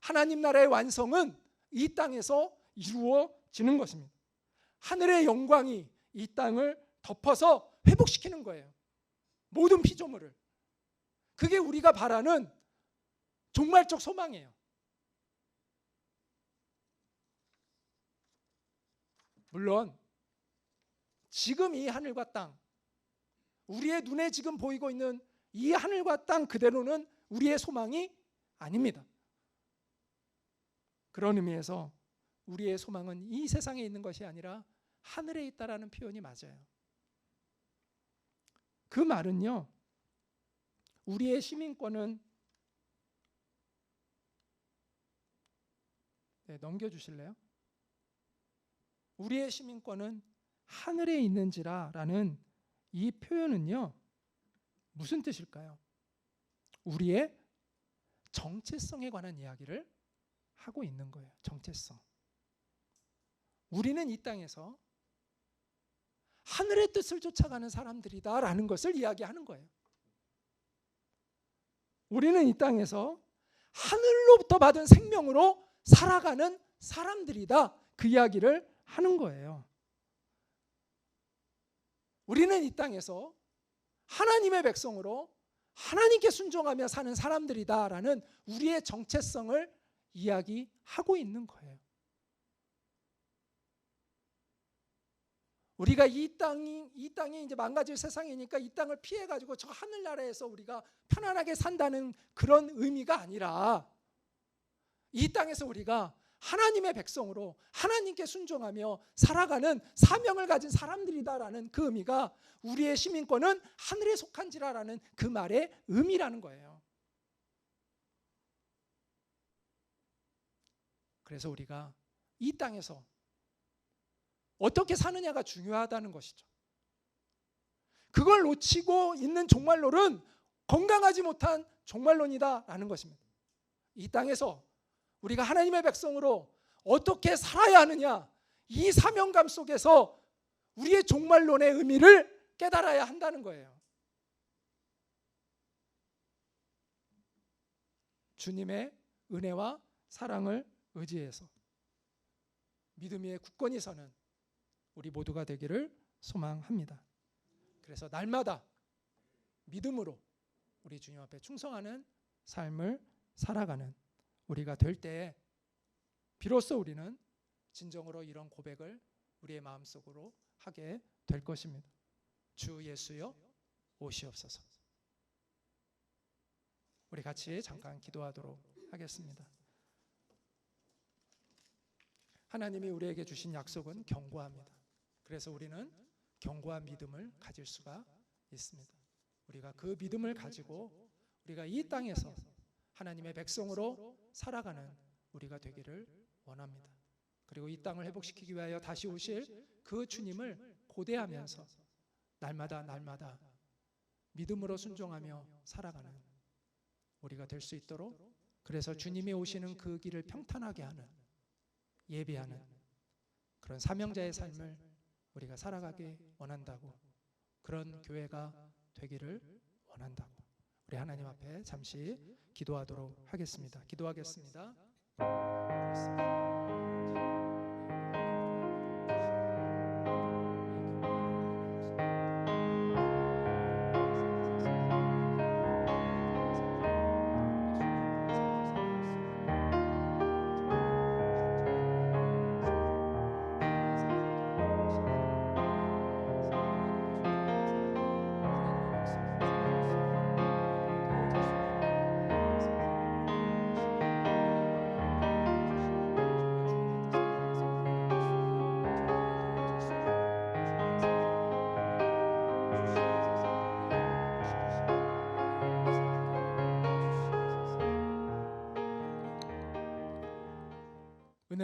하나님 나라의 완성은 이 땅에서 이루어지는 것입니다. 하늘의 영광이 이 땅을 덮어서 회복시키는 거예요. 모든 피조물을. 그게 우리가 바라는 종말적 소망이에요. 물론 지금 이 하늘과 땅, 우리의 눈에 지금 보이고 있는 이 하늘과 땅 그대로는 우리의 소망이 아닙니다. 그런 의미에서 우리의 소망은 이 세상에 있는 것이 아니라 하늘에 있다라는 표현이 맞아요. 그 말은요, 우리의 시민권은 넘겨주실래요? 우리의 시민권은 하늘에 있는지라 라는 이 표현은요, 무슨 뜻일까요? 우리의 정체성에 관한 이야기를 하고 있는 거예요. 정체성. 우리는 이 땅에서 하늘의 뜻을 쫓아가는 사람들이다 라는 것을 이야기하는 거예요. 우리는 이 땅에서 하늘로부터 받은 생명으로 살아가는 사람들이다, 그 이야기를 하는 거예요. 우리는 이 땅에서 하나님의 백성으로 하나님께 순종하며 사는 사람들이다 라는 우리의 정체성을 이야기하고 있는 거예요. 우리가 이 땅이 이제 망가질 세상이니까 이 땅을 피해 가지고 저 하늘나라에서 우리가 편안하게 산다는 그런 의미가 아니라, 이 땅에서 우리가 하나님의 백성으로 하나님께 순종하며 살아가는 사명을 가진 사람들이다라는 그 의미가, 우리의 시민권은 하늘에 속한지라라는 그 말의 의미라는 거예요. 그래서 우리가 이 땅에서 어떻게 사느냐가 중요하다는 것이죠. 그걸 놓치고 있는 종말론은 건강하지 못한 종말론이다라는 것입니다. 이 땅에서 우리가 하나님의 백성으로 어떻게 살아야 하느냐, 이 사명감 속에서 우리의 종말론의 의미를 깨달아야 한다는 거예요. 주님의 은혜와 사랑을 의지해서 믿음 위에 굳건히 서는 우리 모두가 되기를 소망합니다. 그래서 날마다 믿음으로 우리 주님 앞에 충성하는 삶을 살아가는 우리가 될 때 비로소 우리는 진정으로 이런 고백을 우리의 마음속으로 하게 될 것입니다. 주 예수여 오시옵소서. 우리 같이 잠깐 기도하도록 하겠습니다. 하나님이 우리에게 주신 약속은 견고합니다. 그래서 우리는 견고한 믿음을 가질 수가 있습니다. 우리가 그 믿음을 가지고 우리가 이 땅에서 하나님의 백성으로 살아가는 우리가 되기를 원합니다. 그리고 이 땅을 회복시키기 위하여 다시 오실 그 주님을 고대하면서 날마다 믿음으로 순종하며 살아가는 우리가 될 수 있도록, 그래서 주님이 오시는 그 길을 평탄하게 하는, 예비하는 그런 사명자의 삶을 우리가 살아가기 원한다고, 그런 교회가 되기를 원한다고, 우리 하나님 앞에 잠시 기도하도록 하겠습니다. 기도하겠습니다.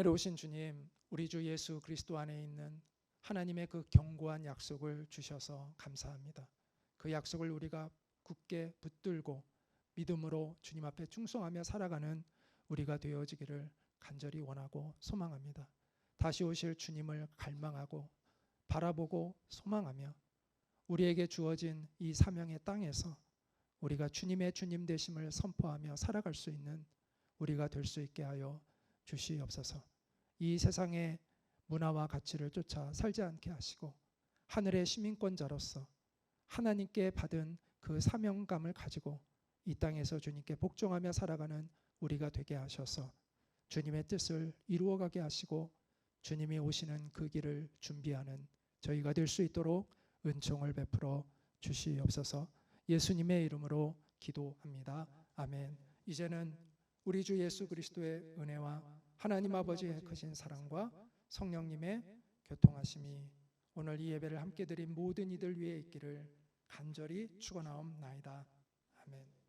은혜로우신 주님, 우리 주 예수 그리스도 안에 있는 하나님의 그 견고한 약속을 주셔서 감사합니다. 그 약속을 우리가 굳게 붙들고 믿음으로 주님 앞에 충성하며 살아가는 우리가 되어지기를 간절히 원하고 소망합니다. 다시 오실 주님을 갈망하고 바라보고 소망하며 우리에게 주어진 이 사명의 땅에서 우리가 주님의 주님 되심을 선포하며 살아갈 수 있는 우리가 될 수 있게 하여 주시옵소서. 이 세상의 문화와 가치를 쫓아 살지 않게 하시고 하늘의 시민권자로서 하나님께 받은 그 사명감을 가지고 이 땅에서 주님께 복종하며 살아가는 우리가 되게 하셔서 주님의 뜻을 이루어가게 하시고 주님이 오시는 그 길을 준비하는 저희가 될 수 있도록 은총을 베풀어 주시옵소서. 예수님의 이름으로 기도합니다. 아멘. 이제는 우리 주 예수 그리스도의 은혜와 하나님 아버지의 크신 사랑과 성령님의 교통하심이 오늘 이 예배를 함께 드린 모든 이들 위에 있기를 간절히 축원하옵나이다. 아멘.